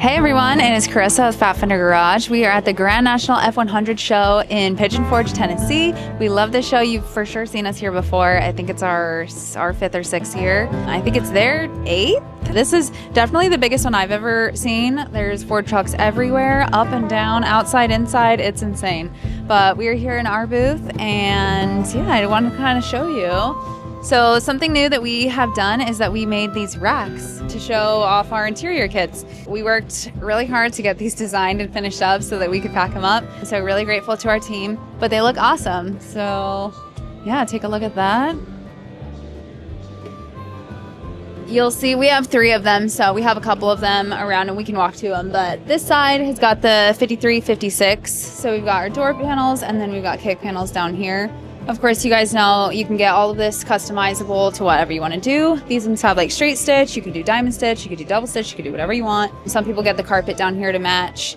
Hey everyone, it is Karisa with Fat Fender Garage. We are at the Grand National F100 show in Pigeon Forge, Tennessee. We love this show. You've for sure seen us here before. I think it's our 5th or 6th year. I think it's their 8th. This is definitely the biggest one I've ever seen. There's Ford trucks everywhere, up and down, outside, inside. It's insane. But we are here in our booth, and yeah, I want to kind of show you. So something new that we have done is that we made these racks to show off our interior kits. We worked really hard to get these designed and finished up so that we could pack them up. So really grateful to our team, but they look awesome. So yeah, take a look at that. You'll see we have 3 of them, so we have a couple of them around and we can walk to them. But this side has got the 53, 56. So we've got our door panels and then we've got kick panels down here. Of course, you guys know you can get all of this customizable to whatever you want to do. These ones have like straight stitch, you can do diamond stitch, you can do double stitch, you can do whatever you want. Some people get the carpet down here to match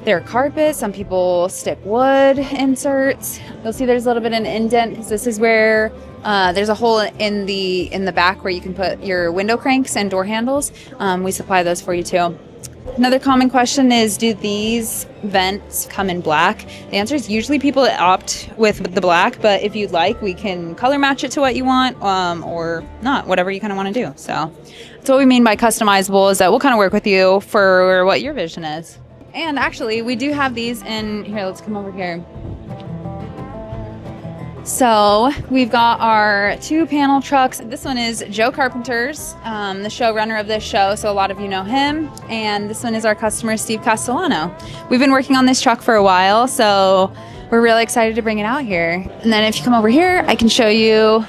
their carpet. Some people stick wood inserts. You'll see there's a little bit of an indent because this is where there's a hole in the back where you can put your window cranks and door handles. We supply those for you too. Another common question is, do these vents come in black? The answer is usually people opt with the black, but if you'd like, we can color match it to what you want, or not, whatever you kind of want to do. So that's what we mean by customizable, is that we'll kind of work with you for what your vision is. And actually, we do have these in here. Let's come over here. So we've got our 2 panel trucks. This one is Joe Carpenter's, the showrunner of this show, so a lot of you know him. And this one is our customer, Steve Castellano. We've been working on this truck for a while, so we're really excited to bring it out here. And then if you come over here, I can show you.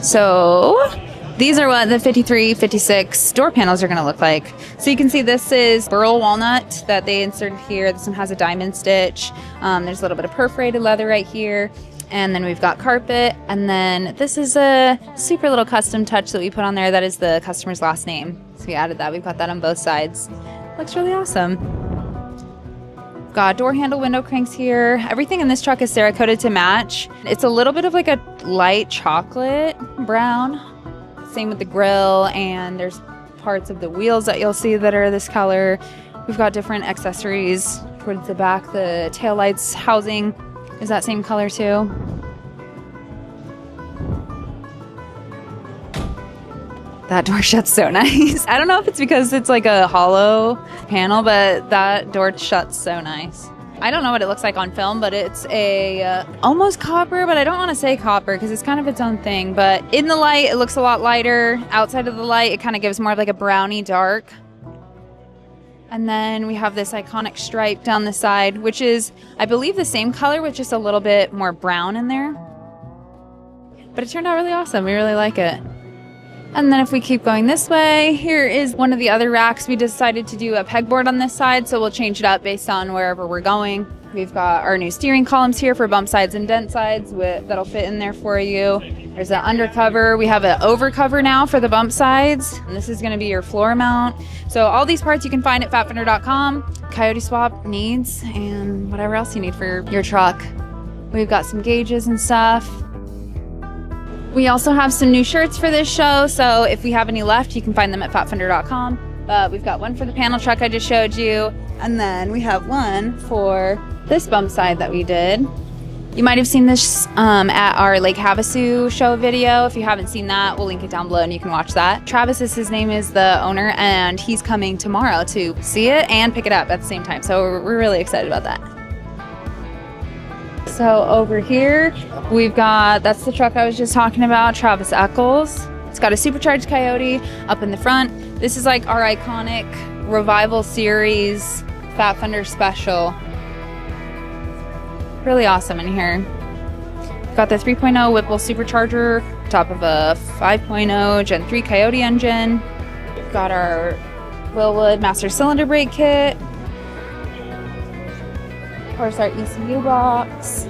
So these are what the 53, 56 door panels are going to look like. So you can see this is burl walnut that they inserted here. This one has a diamond stitch. There's a little bit of perforated leather right here. And then we've got carpet. And then this is a super little custom touch that we put on there. That is the customer's last name. So we added that. We've got that on both sides. Looks really awesome. Got door handle window cranks here. Everything in this truck is Cerakoted to match. It's a little bit of like a light chocolate brown. Same with the grill, and there's parts of the wheels that you'll see that are this color. We've got different accessories towards the back. The taillights housing is that same color too. That door shuts so nice. I don't know if it's because it's like a hollow panel, but that door shuts so nice. I don't know what it looks like on film, but it's a almost copper, but I don't want to say copper because it's kind of its own thing. But in the light, it looks a lot lighter. Outside of the light, it kind of gives more of like a browny dark. And then we have this iconic stripe down the side, which is, I believe, the same color with just a little bit more brown in there. But it turned out really awesome. We really like it. And then if we keep going this way, here is one of the other racks. We decided to do a pegboard on this side, so we'll change it up based on wherever we're going. We've got our new steering columns here for Bumpsides and Dent Sides that'll fit in there for you. There's an undercover. We have an overcover now for the Bumpsides, and this is going to be your floor mount. So all these parts you can find at fatfender.com. Coyote swap needs and whatever else you need for your truck. We've got some gauges and stuff. We also have some new shirts for this show, so if we have any left, you can find them at fatfender.com. We've got one for the panel truck I just showed you, and then we have one for this bump side that we did. You might have seen this at our Lake Havasu show video. If you haven't seen that, we'll link it down below and you can watch that. Travis, his name is the owner, and he's coming tomorrow to see it and pick it up at the same time, so we're really excited about that. So over here, we've got, that's the truck I was just talking about, Travis Eccles. It's got a supercharged Coyote up in the front. This is like our iconic Revival Series Fat Fender Special. Really awesome in here. Got the 3.0 Whipple supercharger, top of a 5.0 Gen 3 Coyote engine. We've got our Willwood Master Cylinder Brake Kit. Of course, our ECU box.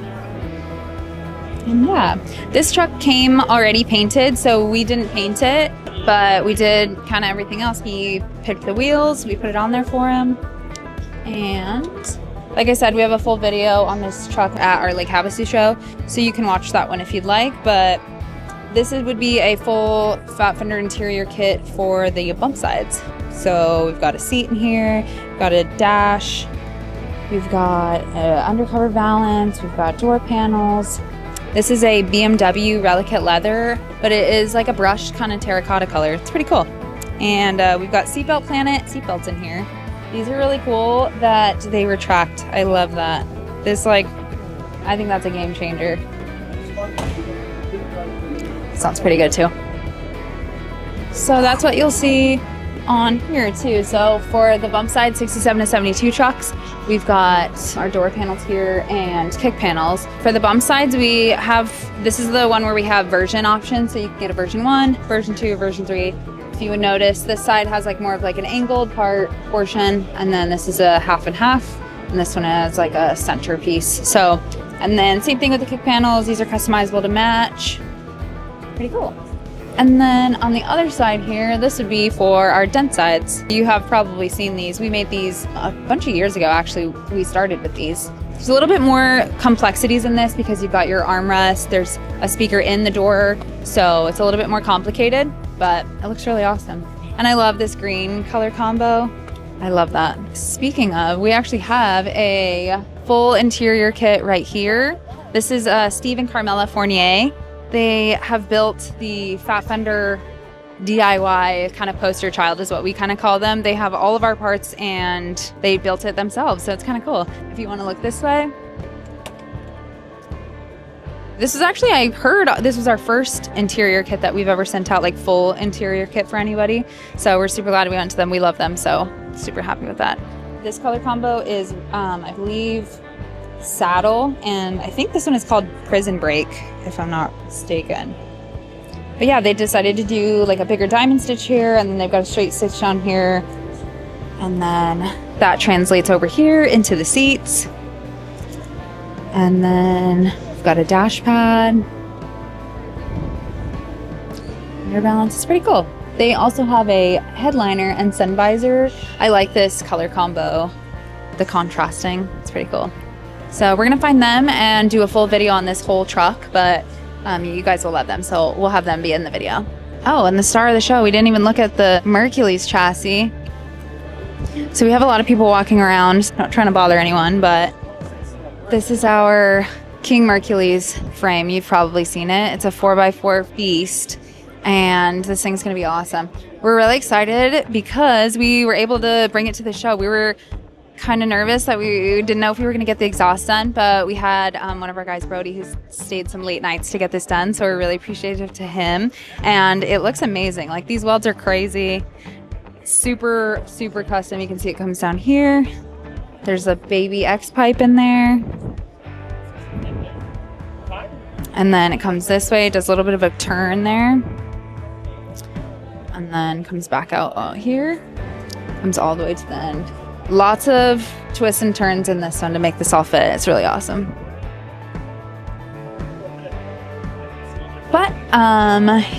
And yeah, this truck came already painted, so we didn't paint it, but we did kind of everything else. He picked the wheels, we put it on there for him. And like I said, we have a full video on this truck at our Lake Havasu show, so you can watch that one if you'd like. But this would be a full Fat Fender interior kit for the bump sides. So we've got a seat in here, we've got a dash, we've got undercover valance, we've got door panels. This is a BMW Relicate leather, but it is like a brushed kind of terracotta color. It's pretty cool. And we've got Seatbelt Planet seatbelts in here. These are really cool that they retract. I love that. This, like, I think that's a game changer. Sounds pretty good too. So that's what you'll see on here too. So for the Bumpside 67 to 72 trucks, we've got our door panels here and kick panels. For the Bumpsides, we have, this is the one where we have version options. So you can get a version 1, version 2, version 3. If you would notice, this side has like more of like an angled portion, and then this is a half and half, and this one has like a center piece. So, and then same thing with the kick panels. These are customizable to match. Pretty cool. And then on the other side here, this would be for our Dent Sides. You have probably seen these. We made these a bunch of years ago, actually. We started with these. There's a little bit more complexities in this because you've got your armrest, there's a speaker in the door, so it's a little bit more complicated, but it looks really awesome. And I love this green color combo. I love that. Speaking of, we actually have a full interior kit right here. This is Steve and Carmela Fournier. They have built the Fat Fender DIY kind of poster child is what we kind of call them. They have all of our parts and they built it themselves, so it's kind of cool. If you want to look this way. This is actually, I heard this was our first interior kit that we've ever sent out, like full interior kit for anybody. So we're super glad we went to them. We love them, so super happy with that. This color combo is, I believe, saddle, and I think this one is called Prison Break, if I'm not mistaken. But yeah, they decided to do like a bigger diamond stitch here, and then they've got a straight stitch down here, and then that translates over here into the seats. And then we've got a dash pad. Rear balance is pretty cool. They also have a headliner and sun visor. I like this color combo, the contrasting. It's pretty cool. So we're gonna find them and do a full video on this whole truck, but you guys will love them, so we'll have them be in the video. Oh, and the star of the show, we didn't even look at the Hercules chassis. So we have a lot of people walking around, not trying to bother anyone, but this is our King Hercules frame. You've probably seen it. It's a 4x4 beast, and this thing's gonna be awesome. We're really excited because we were able to bring it to the show. We were kind of nervous that we didn't know if we were going to get the exhaust done, but we had one of our guys, Brody, who's stayed some late nights to get this done, so we're really appreciative to him, and it looks amazing. Like, these welds are crazy, super custom. You can see it comes down here. There's a baby X pipe in there, and then it comes this way. It does a little bit of a turn there, and then comes back out here, comes all the way to the end. Lots of twists and turns in this one to make this all fit. It's really awesome. But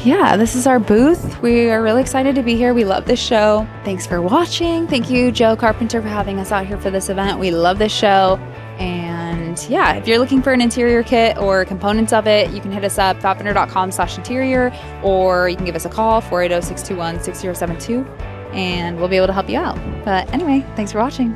yeah, this is our booth. We are really excited to be here. We love this show. Thanks for watching. Thank you, Joe Carpenter, for having us out here for this event. We love this show. And yeah, if you're looking for an interior kit or components of it, you can hit us up, fatfender.com/interior, or you can give us a call, 480-621-6072. And we'll be able to help you out. But anyway, thanks for watching.